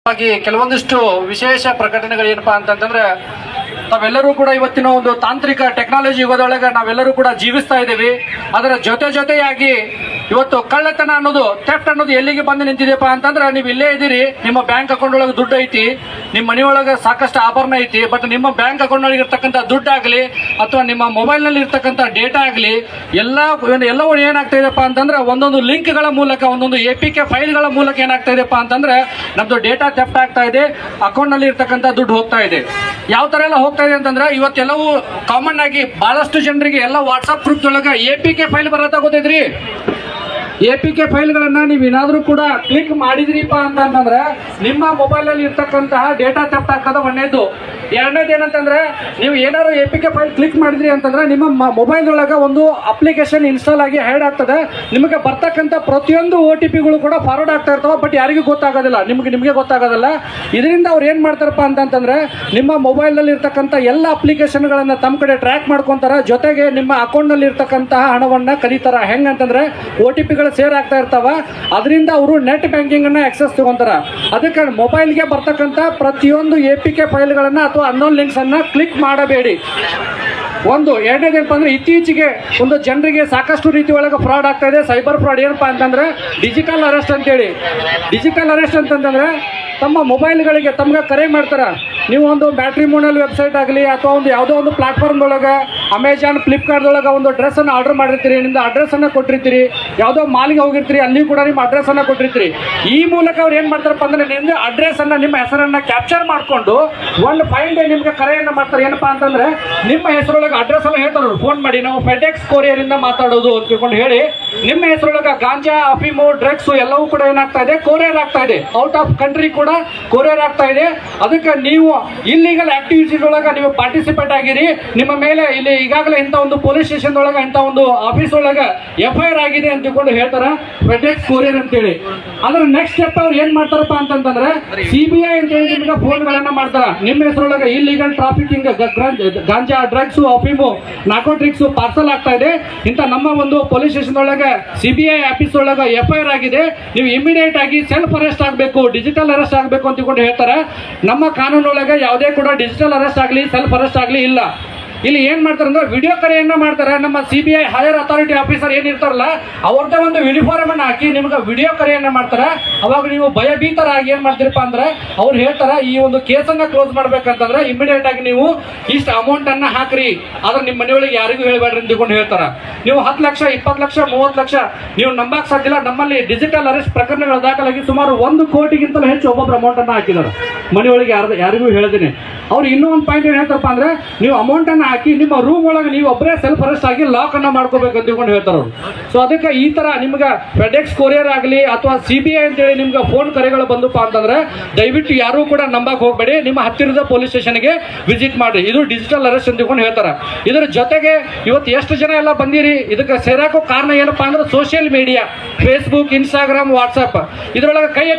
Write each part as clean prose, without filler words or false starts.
ಕೆಲವೊಂದಿಷ್ಟು ವಿಶೇಷ ಪ್ರಕಟಣೆಗಳು ಏನಪ್ಪಾ ಅಂತಂದ್ರೆ ನಾವೆಲ್ಲರೂ ಕೂಡ ಇವತ್ತಿನ ಒಂದು ತಾಂತ್ರಿಕ ಟೆಕ್ನಾಲಜಿ ಯುಗದೊಳಗೆ ನಾವೆಲ್ಲರೂ ಕೂಡ ಜೀವಿಸ್ತಾ ಇದ್ದೀವಿ. ಅದರ ಜೊತೆಯಾಗಿ ಇವತ್ತು ಕಳ್ಳತನ ಅನ್ನೋದು, ಥೆಫ್ಟ್ ಅನ್ನೋದು ಎಲ್ಲಿಗೆ ಬಂದು ನಿಂತಿದೆಯಪ್ಪ ಅಂತಂದ್ರೆ, ನೀವು ಇಲ್ಲೇ ಇದ್ದೀರಿ, ನಿಮ್ಮ ಬ್ಯಾಂಕ್ ಅಕೌಂಟ್ ಒಳಗೆ ದುಡ್ಡು ಐತಿ, ನಿಮ್ಮ ಮನೆಯೊಳಗೆ ಸಾಕಷ್ಟು ಆಭರಣ ಐತಿ, ಬಟ್ ನಿಮ್ಮ ಬ್ಯಾಂಕ್ ಅಕೌಂಟ್ ಒಳಗೆ ಇರ್ತಕ್ಕಂಥ ದುಡ್ಡು ಆಗಲಿ ಅಥವಾ ನಿಮ್ಮ ಮೊಬೈಲ್ ನಲ್ಲಿ ಇರ್ತಕ್ಕಂಥ ಡೇಟಾ ಆಗಲಿ ಎಲ್ಲವೂ ಏನಾಗ್ತಾ ಇದೆಯಪ್ಪ ಅಂತಂದ್ರೆ ಒಂದೊಂದು ಲಿಂಕ್ಗಳ ಮೂಲಕ, ಒಂದೊಂದು APK ಫೈಲ್ಗಳ ಮೂಲಕ ಏನಾಗ್ತಾ ಇದೆಯಪ್ಪ ಅಂತಂದ್ರೆ ನಮ್ದು ಡೇಟಾ ಥೆಫ್ಟ್ ಆಗ್ತಾ ಇದೆ, ಅಕೌಂಟ್ ನಲ್ಲಿ ಇರ್ತಕ್ಕಂಥ ದುಡ್ಡು ಹೋಗ್ತಾ ಇದೆ. ಯಾವ ತರ ಎಲ್ಲ ಹೋಗ್ತಾ ಇದೆ ಅಂತಂದ್ರೆ, ಇವತ್ತೆಲ್ಲವೂ ಕಾಮನ್ ಆಗಿ ಬಹಳಷ್ಟು ಜನರಿಗೆ ಎಲ್ಲ ವಾಟ್ಸ್ಆಪ್ ಗ್ರೂಪ್ ಒಳಗೆ APK ಫೈಲ್ ಬರತ್ತ ಗೊತ್ತೈತ್ರಿ. APK ಫೈಲ್ಗಳನ್ನ ನೀವು ಏನಾದ್ರೂ ಕೂಡ ಕ್ಲಿಕ್ ಮಾಡಿದ್ರಿಪ್ಪ ಅಂತಂದ್ರೆ ನಿಮ್ಮ ಮೊಬೈಲ್ ಅಲ್ಲಿ ಇರ್ತಕ್ಕಂತಹ ಡೇಟಾ ಥೆಫ್ಟ್ ಆಗ್ತದ. ಒಂದೇದು. ಎರಡನೇದು ಏನಂತಂದ್ರೆ, ನೀವು ಏನಾದ್ರು APK ಫೈಲ್ ಕ್ಲಿಕ್ ಮಾಡಿದ್ರಿ ಅಂತಂದ್ರೆ ನಿಮ್ಮ ಮೊಬೈಲ್ ಒಳಗೆ ಒಂದು ಅಪ್ಲಿಕೇಶನ್ ಇನ್ಸ್ಟಾಲ್ ಆಗಿ ಹ್ಯಾಡ್ ಆಗ್ತದೆ. ನಿಮಗೆ ಬರ್ತಕ್ಕಂಥ ಪ್ರತಿಯೊಂದು OTPಗಳು ಕೂಡ ಫಾರ್ವರ್ಡ್ ಆಗ್ತಾ ಇರ್ತಾವೆ, ಬಟ್ ಯಾರಿಗೂ ಗೊತ್ತಾಗೋದಿಲ್ಲ, ನಿಮಗೆ ಗೊತ್ತಾಗೋದಿಲ್ಲ. ಇದರಿಂದ ಅವ್ರು ಏನ್ ಮಾಡ್ತಾರಪ್ಪ ಅಂತಂದ್ರೆ, ನಿಮ್ಮ ಮೊಬೈಲ್ ನಲ್ಲಿ ಇರ್ತಕ್ಕಂಥ ಎಲ್ಲ ಅಪ್ಲಿಕೇಶನ್ಗಳನ್ನ ತಮ್ಮ ಕಡೆ ಟ್ರ್ಯಾಕ್ ಮಾಡ್ಕೊಂತಾರ, ಜೊತೆಗೆ ನಿಮ್ಮ ಅಕೌಂಟ್ ನಲ್ಲಿ ಇರ್ತಕ್ಕಂತಹ ಹಣವನ್ನ ಕದೀತಾರ. ಹೆಂಗಂತಂದ್ರೆ OTPಗಳು ಸೇರ್ ಆಗ್ತಾ ಇರ್ತಾವ, ಅದರಿಂದ ಅವರು ನೆಟ್ ಬ್ಯಾಂಕಿಂಗ್ ಅನ್ನ ಆಕ್ಸೆಸ್ ತಗೊಂತಾರ. ಅದಕ್ಕೆ ಮೊಬೈಲ್ಗೆ ಬರ್ತಕ್ಕಂಥ ಪ್ರತಿಯೊಂದು APK ಫೈಲ್ಗಳನ್ನ ಅಥವಾ ಅನ್ನೋನ್ ಲಿಂಕ್ಸ್ ಅನ್ನ ಕ್ಲಿಕ್ ಮಾಡಬೇಡಿ. ಒಂದು. ಎರಡನೇದೇನಪ್ಪ ಅಂದ್ರೆ, ಇತ್ತೀಚೆಗೆ ಒಂದು ಜನರಿಗೆ ಸಾಕಷ್ಟು ರೀತಿ ಒಳಗೆ ಫ್ರಾಡ್ ಆಗ್ತಾ ಇದೆ, ಸೈಬರ್ ಫ್ರಾಡ್. ಏನಪ್ಪಾ ಅಂತಂದ್ರೆ ಡಿಜಿಟಲ್ ಅರೆಸ್ಟ್ ಅಂತೇಳಿ. ಡಿಜಿಟಲ್ ಅರೆಸ್ಟ್ ಅಂತಂದ್ರೆ ತಮ್ಮ ಮೊಬೈಲ್ಗಳಿಗೆ ತಮ್ಗೆ ಕರೆ ಮಾಡ್ತಾರ. ನೀವು ಒಂದು ಮ್ಯಾಟ್ರಿಮೋನಿಯಲ್ ವೆಬ್ಸೈಟ್ ಆಗಲಿ ಅಥವಾ ಒಂದು ಯಾವುದೋ ಒಂದು ಪ್ಲಾಟ್ಫಾರ್ಮ್ ಒಳಗೆ, ಅಮೆಜಾನ್, ಫ್ಲಿಪ್ಕಾರ್ಟ್ ಒಳಗೆ ಒಂದು ಡ್ರೆಸ್ ಅನ್ನು ಆರ್ಡರ್ ಮಾಡಿರ್ತೀರಿ, ನಿಮ್ದು ಅಡ್ರೆಸ್ ಅನ್ನ ಕೊಟ್ಟಿರ್ತೀರಿ, ಯಾವುದೋ ಮಾಲ್ಗೆ ಹೋಗಿರ್ತೀರಿ, ಅಲ್ಲಿ ಕೂಡ ನಿಮ್ಮ ಅಡ್ರೆಸ್ ಅನ್ನ ಕೊಟ್ಟಿರ್ತೀರಿ. ಈ ಮೂಲಕ ಅವ್ರು ಏನ್ ಮಾಡ್ತಾರಪ್ಪ ಅಂದ್ರೆ, ನಿಮ್ದು ಅಡ್ರೆಸ್ ಅನ್ನ, ನಿಮ್ಮ ಹೆಸರನ್ನ ಕ್ಯಾಪ್ಚರ್ ಮಾಡ್ಕೊಂಡು ಒಂದು ಫೈನ್ ಡೇ ನಿಮ್ಗೆ ಕರೆಯನ್ನ ಮಾಡ್ತಾರೆ. ಏನಪ್ಪಾ ಅಂತಂದ್ರೆ, ನಿಮ್ಮ ಹೆಸರೊಳಗೆ ಅಡ್ರೆಸ್ ಎಲ್ಲ ಹೇಳ್ತಾರೆ, ಫೋನ್ ಮಾಡಿ ನಾವು ಫೆಡೆಕ್ಸ್ ಕೊರಿಯರ್ ಇಂದ ಮಾತಾಡೋದು ಅಂತ ತಿಳ್ಕೊಂಡು ಹೇಳಿ, ನಿಮ್ಮ ಹೆಸರೊಳಗೆ ಗಾಂಜಾ, ಅಫೀಮು, ಡ್ರಗ್ಸ್ ಎಲ್ಲವೂ ಕೂಡ ಏನಾಗ್ತಾ ಇದೆ, ಕೊರಿಯರ್ ಆಗ್ತಾ ಇದೆ. ಔಟ್ ಆಫ್ ಕಂಟ್ರಿ ಕೂಡ ಕೊರಿಯರ್ ಆಗ್ತಾ ಇದೆ. ಅದಕ್ಕೆ ನೀವು ಇಲ್ಲಿಗಲ್ ಆಕ್ಟಿವಿಟೀಸ್ ಒಳಗೆ ನೀವು ಪಾರ್ಟಿಸಿಪೇಟ್ ಆಗಿರಿ. ನಿಮ್ಮ ಮೇಲೆ ಇಲ್ಲಿ ಈಗಾಗಲೇ ಇಂಥ ಒಂದು ಪೊಲೀಸ್ ಸ್ಟೇಷನ್ ಒಳಗೆ, ಇಂಥ ಒಂದು ಆಫೀಸ್ ಒಳಗೆ FIR ಆಗಿದೆ ಅಂತ ತಿಳ್ಕೊಂಡು ಹೇಳ್ತಾರ, ಫೆಡೆಕ್ಸ್ ಕೊರಿಯರ್ ಅಂತೇಳಿ. ಅದ್ರ ನೆಕ್ಸ್ಟ್ ಸ್ಟೆಪ್ ಅವ್ರು ಏನ್ ಮಾಡ್ತಾರಪ್ಪ ಅಂತಂದ್ರೆ, CBI ಅಂತೇಳಿ ನಿಮ್ಗೆ ಫೋನ್ಗಳನ್ನ ಮಾಡ್ತಾರ. ನಿಮ್ಮ ಹೆಸರೊಳಗೆ ಇಲ್ಲಿಗಲ್ ಟ್ರಾಫಿಕಿಂಗ್, ಗಾಂಜಾ, ಡ್ರಗ್ಸ್, ಅಫೀಮು, ನಾರ್ಕೋಟಿಕ್ಸ್ ಪಾರ್ಸಲ್ ಆಗ್ತಾ ಇದೆ, ಇಂಥ ನಮ್ಮ ಒಂದು ಪೊಲೀಸ್ ಸ್ಟೇಷನ್ ಒಳಗೆ CBI ಆಫೀಸ್ ಒಳಗೆ FIR ಆಗಿದೆ, ನೀವು ಇಮಿಡಿಯೇಟ್ ಆಗಿ ಸೆಲ್ಫ್ ಅರೆಸ್ಟ್ ಆಗಬೇಕು, ಡಿಜಿಟಲ್ ಅರೆಸ್ಟ್ ಆಗಬೇಕು ಅಂತ ತಿಳ್ಕೊಂಡು ಹೇಳ್ತಾರೆ. ನಮ್ಮ ಕಾನೂನೊಳಗೆ ಯಾವುದೇ ಕೂಡ ಡಿಜಿಟಲ್ ಅರೆಸ್ಟ್ ಆಗಲಿ, ಸೆಲ್ಫ್ ಅರೆಸ್ಟ್ ಆಗಲಿ ಇಲ್ಲ. ಇಲ್ಲಿ ಏನ್ ಮಾಡ್ತಾರೆ ಅಂದ್ರೆ, ವಿಡಿಯೋ ಕರೆಯನ್ನ ಮಾಡ್ತಾರೆ. ನಮ್ಮ CBI ಹೈಯರ್ ಅಥಾರಿಟಿ ಆಫೀಸರ್ ಏನಿರ್ತಾರಲ್ಲ, ಅವ್ರದ್ದೇ ಒಂದು ಯೂನಿಫಾರ್ಮ್ ಅನ್ನ ಹಾಕಿ ನಿಮ್ಗೆ ವಿಡಿಯೋ ಕರೆಯನ್ನ ಮಾಡ್ತಾರೆ. ಅವಾಗ ನೀವು ಭಯಭೀತರಾಗಿ ಏನ್ ಮಾಡ್ತೀರಪ್ಪ ಅಂದ್ರೆ, ಅವ್ರು ಹೇಳ್ತಾರ, ಈ ಒಂದು ಕೇಸನ್ನ ಕ್ಲೋಸ್ ಮಾಡ್ಬೇಕಂತಂದ್ರೆ ಇಮಿಡಿಯೇಟ್ ಆಗಿ ನೀವು ಇಷ್ಟು ಅಮೌಂಟ್ ಅನ್ನ ಹಾಕ್ರಿ, ಆದ್ರೆ ನಿಮ್ಮ ಮನೆಯೊಳಗೆ ಯಾರಿಗೂ ಹೇಳ್ಬೇಡ್ರಿ ಅಂತ ತಿಳ್ಕೊಂಡು ಹೇಳ್ತಾರ. ನೀವು 10 ಲಕ್ಷ, 20 ಲಕ್ಷ, 30 ಲಕ್ಷ ನೀವು ನಂಬಕ್ ಸಾಧ್ಯಲ್ಲ. ನಮ್ಮಲ್ಲಿ ಡಿಜಿಟಲ್ ಅರೆಸ್ಟ್ ಪ್ರಕರಣಗಳು ದಾಖಲಾಗಿ ಸುಮಾರು 1 ಕೋಟಿಗಿಂತಲೂ ಹೆಚ್ಚು ಒಬ್ಬೊಬ್ರು ಅಮೌಂಟ್ ಅನ್ನ ಹಾಕಿದ್ದಾರೆ ಮನೆಯೊಳಗೆ. ಯಾರಿಗೂ ಹೇಳಿದ್ದೀನಿ. ಅವ್ರು ಇನ್ನೂ ಒಂದು ಪಾಯಿಂಟ್ ಏನ್ ಹೇಳ್ತಾರಪ್ಪ ಅಂದ್ರೆ, ನೀವು ಅಮೌಂಟ್ ಅನ್ನ ಹಾಕಿ ನಿಮ್ಮ ರೂಮ್ ಒಳಗೆ ನೀವು ಒಬ್ಬರೇ ಸೆಲ್ಫ್ ಅರೆಸ್ಟ್ ಆಗಿ ಲಾಕ್ ಅನ್ನ ಮಾಡ್ಕೋಬೇಕು ಅಂತ ತಿಳ್ಕೊಂಡು ಹೇಳ್ತಾರೆ ಅವರು. ಸೊ ಅದಕ್ಕೆ ಈ ತರ ನಿಮ್ಗೆ ಫೆಡೆಕ್ಸ್ ಕೊರಿಯರ್ ಆಗಲಿ ಅಥವಾ CBI ಅಂತೇಳಿ ನಿಮ್ಗೆ ಫೋನ್ ಕರೆಗಳು ಬಂದಪ್ಪ ಅಂತಂದ್ರೆ, ದಯವಿಟ್ಟು ಯಾರು ಕೂಡ ನಂಬಕ್ ಹೋಗ್ಬೇಡಿ. ನಿಮ್ಮ ಹತ್ತಿರದ ಪೊಲೀಸ್ ಸ್ಟೇಷನ್ಗೆ ವಿಸಿಟ್ ಮಾಡಿ. ಇದು ಡಿಜಿಟಲ್ ಅರೆಸ್ಟ್ ಅಂತ ತಿಳ್ಕೊಂಡು ಹೇಳ್ತಾರೆ. ಇದರ ಜೊತೆಗೆ ಇವತ್ತು ಎಷ್ಟು ಜನ ಎಲ್ಲ ಬಂದಿರಿ, ಇದಕ್ಕೆ ಸೇರಾಕೋ ಕಾರಣ ಏನಪ್ಪಾ ಅಂದ್ರೆ, social media, Facebook, Instagram, WhatsApp. ಇದರೊಳಗೆ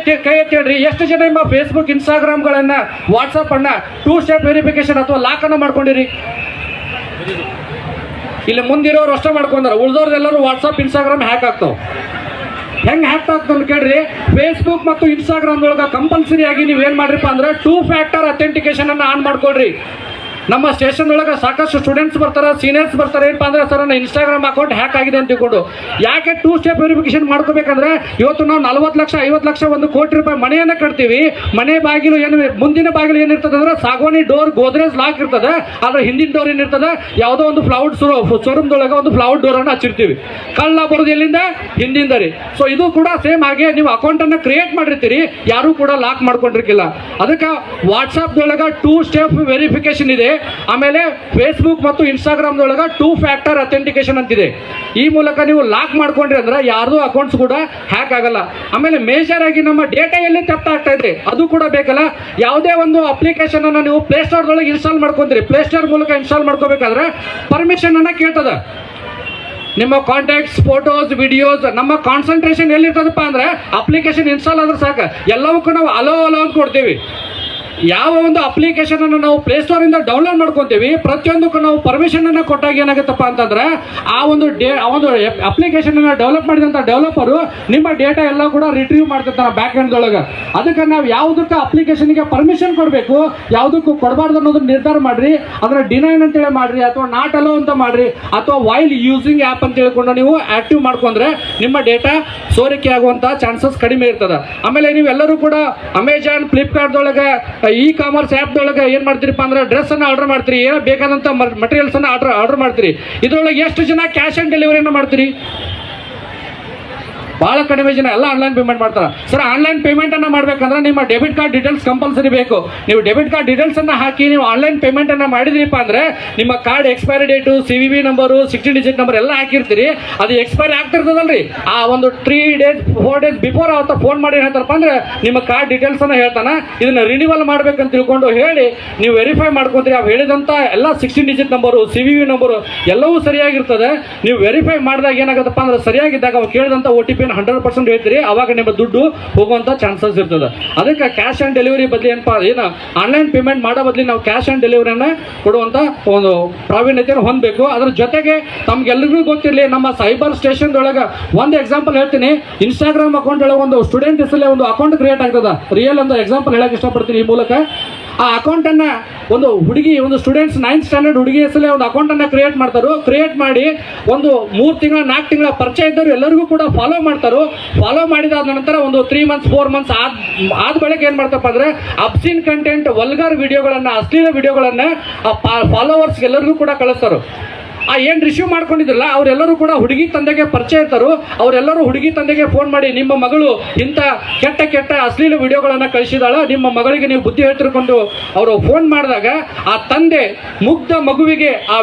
ಕೈ ಎತ್ತಿಡ್ರಿ. ಎಷ್ಟು ಜನ ನಿಮ್ಮ ಫೇಸ್ಬುಕ್, ಇನ್ಸ್ಟಾಗ್ರಾಮ್ಗಳನ್ನ, ವಾಟ್ಸ್ಆಪ್ ಅನ್ನ 2 ಸ್ಟೆಪ್ ವೆರಿಫಿಕೇಶನ್ ಅಥವಾ ಲಾಕ್ ಅನ್ನ ಮಾಡ್ಕೊಂಡಿರಿ. ಇಲ್ಲಿ ಮುಂದಿರೋರು ಅಷ್ಟೇ ಮಾಡ್ಕೊಂಡಾರ, ಉಳಿದವ್ರದೆಲ್ಲರೂ ವಾಟ್ಸಪ್, ಇನ್ಸ್ಟಾಗ್ರಾಮ್ ಹ್ಯಾಕ್ ಆಗ್ತಾವ. ಹೆಂಗ್ ಹ್ಯಾಕ್ ಆಗ್ತಾವ ಕೇಳ್ರಿ. ಫೇಸ್ಬುಕ್ ಮತ್ತು ಇನ್ಸ್ಟಾಗ್ರಾಮ್ ಒಳಗ ಕಂಪಲ್ಸರಿ ಆಗಿ ನೀವ್ ಏನ್ ಮಾಡ್ರಿಪ್ಪ ಅಂದ್ರೆ, 2 ಫ್ಯಾಕ್ಟರ್ ಅಥೆಂಟಿಕೇಶನ್ ಅನ್ನ ಆನ್ ಮಾಡ್ಕೊಳ್ರಿ. ನಮ್ಮ ಸ್ಟೇಷನ್ ಒಳಗೆ ಸಾಕಷ್ಟು ಸ್ಟೂಡೆಂಟ್ಸ್ ಬರ್ತಾರೆ, ಸೀನಿಯರ್ಸ್ ಬರ್ತಾರೆ. ಏನಪ್ಪ ಅಂದ್ರೆ, ಸರ್ ನನ್ನ ಇನ್ಸ್ಟಾಗ್ರಾಮ್ ಅಕೌಂಟ್ ಹ್ಯಾಕ್ ಆಗಿದೆ ಅಂತ ತಿಳ್ಕೊಂಡು. ಯಾಕೆ 2 ಸ್ಟೆಪ್ ವೆರಿಫಿಕೇಶನ್ ಮಾಡ್ಕೋಬೇಕಂದ್ರೆ, ಇವತ್ತು ನಾವು 40 ಲಕ್ಷ, 50 ಲಕ್ಷ, 1 ಕೋಟಿ ರೂಪಾಯಿ ಮನೆಯನ್ನ ಕಟ್ತೀವಿ. ಮನೆ ಬಾಗಿಲು ಏನು, ಮುಂದಿನ ಬಾಗಿಲು ಏನಿರ್ತದೆ ಅಂದ್ರೆ ಸಾಗವಾನಿ ಡೋರ್, ಗೋದ್ರೇಜ್ ಲಾಕ್ ಇರ್ತದೆ. ಆದ್ರೆ ಹಿಂದಿನ ಡೋರ್ ಏನಿರ್ತದೆ, ಯಾವುದೋ ಒಂದು ಫ್ಲೌಡ್ ಶೋರೂಮ್ದೊಳಗೆ ಒಂದು ಫ್ಲೌಡ್ ಡೋರ್ ಅನ್ನು ಹಚ್ಚಿರ್ತೀವಿ. ಕಳ್ಳ ಬರೋದು ಎಲ್ಲಿಂದ? ಹಿಂದಿಂದ ರೀ. ಸೊ ಇದು ಕೂಡ ಸೇಮ್ ಹಾಗೆ ನೀವು ಅಕೌಂಟ್ ಅನ್ನ ಕ್ರಿಯೇಟ್ ಮಾಡಿರ್ತೀರಿ, ಯಾರು ಕೂಡ ಲಾಕ್ ಮಾಡ್ಕೊಂಡಿರ್ಕಿಲ್ಲ. ಅದಕ್ಕೆ ವಾಟ್ಸ್ಆಪ್ ಒಳಗ 2 ಸ್ಟೆಪ್ ವೆರಿಫಿಕೇಶನ್ ಇದೆ. ಆಮೇಲೆ ಫೇಸ್ಬುಕ್ ಮತ್ತು ಇನ್ಸ್ಟಾಗ್ರಾಮ್ ಒಳಗ 2 ಫ್ಯಾಕ್ಟರ್ ಅಥೆಂಟಿಕೇಶನ್ ಅಂತಿದೆ. ಈ ಮೂಲಕ ನೀವು ಲಾಕ್ ಮಾಡ್ಕೊಂಡ್ರಿ ಅಂದ್ರೆ ಯಾರ್ದು ಅಕೌಂಟ್ಸ್ ಕೂಡ ಹ್ಯಾಕ್ ಆಗಲ್ಲ. ಆಮೇಲೆ ಮೇಜರ್ ಆಗಿ ನಮ್ಮ ಡೇಟಾ ಎಲ್ಲಿ ಥೆಫ್ಟ್ ಆಗ್ತಾ ಇದೆ ಅದು ಕೂಡ ಬೇಕಲ್ಲ. ಯಾವುದೇ ಒಂದು ಅಪ್ಲಿಕೇಶನ್ ಅನ್ನ ನೀವು ಪ್ಲೇ ಸ್ಟೋರ್ ಒಳಗೆ ಇನ್ಸ್ಟಾಲ್ ಮಾಡ್ಕೊಂತೀರಿ, ಪ್ಲೇ ಸ್ಟೋರ್ ಮೂಲಕ ಇನ್ಸ್ಟಾಲ್ ಮಾಡ್ಕೋಬೇಕಾದ್ರೆ ಪರ್ಮಿಷನ್ ಅನ್ನ ಕೇಳ್ತದ. ನಿಮ್ಮ ಕಾಂಟ್ಯಾಕ್ಟ್ಸ್, ಫೋಟೋಸ್, ವಿಡಿಯೋಸ್, ನಮ್ಮ ಕಾನ್ಸಂಟ್ರೇಷನ್ ಎಲ್ಲಿರ್ತದಪ್ಪ ಅಂದ್ರೆ, ಅಪ್ಲಿಕೇಶನ್ ಇನ್ಸ್ಟಾಲ್ ಆದ್ರೆ ಸಾಕು, ಎಲ್ಲವಕ್ಕೂ ನಾವು ಅಲೋ ಅಂತ ಕೊಡ್ತೀವಿ. ಯಾವ ಒಂದು ಅಪ್ಲಿಕೇಶನ್ ಅನ್ನು ನಾವು ಪ್ಲೇಸ್ಟೋರ್ ಇಂದ ಡೌನ್ಲೋಡ್ ಮಾಡ್ಕೊಂತೀವಿ, ಪ್ರತಿಯೊಂದಕ್ಕೂ ನಾವು ಪರ್ಮಿಷನ್ ಅನ್ನ ಕೊಟ್ಟಾಗ ಏನಾಗುತ್ತಪ್ಪ ಅಂತಂದ್ರೆ ಆ ಒಂದು ಅಪ್ಲಿಕೇಶನ್ ಅನ್ನ ಡೆವಲಪ್ ಮಾಡಿದಂತ ಡೆವಲಪರು ನಿಮ್ಮ ಡೇಟಾ ಎಲ್ಲ ಕೂಡ ರಿಟ್ರೀವ್ ಮಾಡ್ತಿರ್ತಾನೆ ಬ್ಯಾಕ್ ಎಂಡ್ ಒಳಗೆ. ಅದಕ್ಕೆ ನಾವು ಯಾವುದಕ್ಕೆ ಅಪ್ಲಿಕೇಶನ್ಗೆ ಪರ್ಮಿಷನ್ ಕೊಡಬೇಕು, ಯಾವುದಕ್ಕೂ ಕೊಡಬಾರ್ದು ಅನ್ನೋದನ್ನ ನಿರ್ಧಾರ ಮಾಡ್ರಿ. ಅದನ್ನ ಡಿನೈನ್ ಅಂತೇಳಿ ಮಾಡ್ರಿ, ಅಥವಾ ನಾಟ್ ಅಲೋ ಅಂತ ಮಾಡ್ರಿ, ಅಥವಾ ವೈಲ್ ಯೂಸಿಂಗ್ ಆ್ಯಪ್ ಅಂತ ಹೇಳ್ಕೊಂಡು ನೀವು ಆಕ್ಟಿವ್ ಮಾಡ್ಕೊಂಡ್ರೆ ನಿಮ್ಮ ಡೇಟಾ ಸೋರಿಕೆ ಆಗುವಂತ ಚಾನ್ಸಸ್ ಕಡಿಮೆ ಇರ್ತದೆ. ಆಮೇಲೆ ನೀವೆಲ್ಲರೂ ಕೂಡ ಅಮೆಜಾನ್, ಫ್ಲಿಪ್ಕಾರ್ಟ್ ಒಳಗೆ, ಇ ಕಾಮರ್ಸ್ ಆ್ಯಪ್ ಒಳಗೆ ಏನ್ ಮಾಡ್ತೀರಿಪ್ಪ ಅಂದ್ರೆ ಡ್ರೆಸ್ ಅನ್ನ ಆರ್ಡರ್ ಮಾಡ್ತೀರಿ, ಏನೋ ಬೇಕಾದಂತ ಮಟೀರಿಯಲ್ಸ್ ಅನ್ನ ಆರ್ಡರ್ ಮಾಡ್ತೀರಿ. ಇದ್ರೊಳಗೆ ಎಷ್ಟು ಜನ ಕ್ಯಾಶ್ ಆನ್ ಡೆಲಿವರಿಯನ್ನು ಮಾಡ್ತೀರಿ? ಬಹಳ ಕಡಿಮೆ ಜನ ಎಲ್ಲ ಆನ್ಲೈನ್ ಪೇಮೆಂಟ್ ಮಾಡ್ತಾರೆ. ಸರ್, ಆನ್ಲೈನ್ ಪೇಮೆಂಟ್ ಅನ್ನ ಮಾಡ್ಬೇಕಂದ್ರೆ ನಿಮ್ಮ ಡೆಬಿಟ್ ಕಾರ್ಡ್ ಡೀಟೇಲ್ಸ್ ಕಂಪಲ್ಸರಿ ಬೇಕು. ನೀವು ಡೆಬಿಟ್ ಕಾರ್ಡ್ ಡೀಟೇಲ್ಸ್ ಅನ್ನ ಹಾಕಿ ನೀವು ಆನ್ಲೈನ್ ಪೇಮೆಂಟ್ ಅನ್ನ ಮಾಡಿದ್ರಿಪ್ಪ ಅಂದ್ರೆ ನಿಮ್ಮ card expiry date, CVV number, 16 digit number ಎಲ್ಲ ಹಾಕಿರ್ತೀರಿ. ಅದು ಎಕ್ಸ್ಪೈರಿ ಆಗ್ತಿರ್ತದಲ್ರಿ, ಆ ಒಂದು 3 ಡೇಸ್ 4 ಡೇಸ್ ಬಿಫೋರ್ ಅವತ್ತ ಫೋನ್ ಮಾಡಿ ಹೇಳ್ತಾರಪ್ಪ ಅಂದ್ರೆ ನಿಮ್ಮ ಕಾರ್ಡ್ ಡೀಟೇಲ್ಸ್ ಅನ್ನ ಹೇಳ್ತಾನ, ಇದನ್ನ ರಿನಿವಲ್ ಮಾಡ್ಬೇಕಂತ ತಿಳ್ಕೊಂಡು ಹೇಳಿ ನೀವು ವೆರಿಫೈ ಮಾಡ್ಕೊಂತೀರಿ. ಅವು ಹೇಳಿದಂತ ಎಲ್ಲ 16 ಡಿಜಿಟ್ ನಂಬರು, CVV ನಂಬರು ಎಲ್ಲವೂ ಸರಿಯಾಗಿರ್ತದೆ. ನೀವು ವೆರಿಫೈ ಮಾಡಿದಾಗ ಏನಾಗುತ್ತಪ್ಪ ಅಂದ್ರೆ ಸರಿಯಾಗಿದ್ದಾಗ ಅವ್ರು ಕೇಳಿದಂತ OTP 100% ಹೇಳ್ತೀರಿ, ಅವಾಗ ನಿಮ್ಮ ದುಡ್ಡು ಹೋಗುವಂತ ಚಾನ್ಸಸ್ ಇರ್ತದೆ. ಅದಕ್ಕೆ ಕ್ಯಾಶ್ ಆನ್ ಡೆಲಿವರಿ ಬದಲಿ ಏನು ಆನ್ಲೈನ್ ಪೇಮೆಂಟ್ ಮಾಡೋ ಬದಲಿ ನಾವು ಕ್ಯಾಶ್ ಆನ್ ಡೆಲಿವರಿಯನ್ನ ಕೊಡುವಂತ ಒಂದು ಪ್ರಾವೀಣ್ಯತೆಯನ್ನು ಹೊಂದಬೇಕು. ಅದ್ರ ಜೊತೆಗೆ ತಮ್ಗೆಲ್ಲರಿಗೂ ಗೊತ್ತಿರಲಿ, ನಮ್ಮ ಸೈಬರ್ ಸ್ಟೇಷನ್ ಒಳಗೆ ಒಂದು ಎಕ್ಸಾಂಪಲ್ ಹೇಳ್ತೀನಿ. ಇನ್ಸ್ಟಾಗ್ರಾಮ್ ಅಕೌಂಟ್ ಒಳಗೆ ಒಂದು ಸ್ಟೂಡೆಂಟ್ ಹೆಸರಲ್ಲಿ ಒಂದು ಅಕೌಂಟ್ ಕ್ರಿಯೇಟ್ ಆಗ್ತದ. ರಿಯಲ್ ಒಂದು ಎಕ್ಸಾಂಪಲ್ ಹೇಳಕ್ ಇಷ್ಟಪಡ್ತೀನಿ ಈ ಮೂಲಕ. ಆ ಅಕೌಂಟ್ ಅನ್ನ ಒಂದು ಹುಡುಗಿ, ಒಂದು ಸ್ಟೂಡೆಂಟ್ಸ್ 9th ಸ್ಟ್ಯಾಂಡರ್ಡ್ ಹುಡುಗಿ ಹೆಸರಲ್ಲಿ ಒಂದು ಅಕೌಂಟ್ ಅನ್ನ ಕ್ರಿಯೇಟ್ ಮಾಡ್ತಾರೋ. ಕ್ರಿಯೇಟ್ ಮಾಡಿ ಒಂದು 3 ತಿಂಗಳ 4 ತಿಂಗಳ ಪರಿಚಯ ಇದ್ದವರು ಎಲ್ಲರಿಗೂ ಕೂಡ ಫಾಲೋ ಮಾಡ್ತಾರೋ. ಫಾಲೋ ಮಾಡಿದಾದ ನಂತರ ಒಂದು 3 ಮಂತ್ಸ್ 4 ಮಂತ್ಸ್ ಆದ ಬಳಿಕ ಏನ್ ಮಾಡ್ತಪ್ಪ ಅಂದ್ರೆ ಅಬ್ಸಿನ್ ಕಂಟೆಂಟ್, ವಲ್ಗರ್ ವಿಡಿಯೋಗಳನ್ನ, ಅಶ್ಲೀಲ ವಿಡಿಯೋಗಳನ್ನ ಫಾಲೋವರ್ಸ್ ಎಲ್ಲರಿಗೂ ಕೂಡ ಕಳಿಸ್ತಾರೋ. ಏನು ರಿಸೀವ್ ಮಾಡ್ಕೊಂಡಿದ್ರಲ್ಲ ಅವರೆಲ್ಲರೂ ಕೂಡ ಹುಡುಗಿ ತಂದೆಗೆ ಪರಿಚಯ ಇರ್ತಾರೋ. ಅವರೆಲ್ಲರೂ ಹುಡುಗಿ ತಂದೆಗೆ ಫೋನ್ ಮಾಡಿ ನಿಮ್ಮ ಮಗಳು ಇಂಥ ಕೆಟ್ಟ ಕೆಟ್ಟ ಅಶ್ಲೀಲ ವಿಡಿಯೋಗಳನ್ನು ಕಳಿಸಿದಾಳ, ನಿಮ್ಮ ಮಗಳಿಗೆ ನೀವು ಬುದ್ಧಿ ಹೇಳ್ತಿರ್ಕೊಂಡು ಅವರು ಫೋನ್ ಮಾಡಿದಾಗ ಆ ತಂದೆ ಮುಗ್ಧ ಮಗುವಿಗೆ ಆ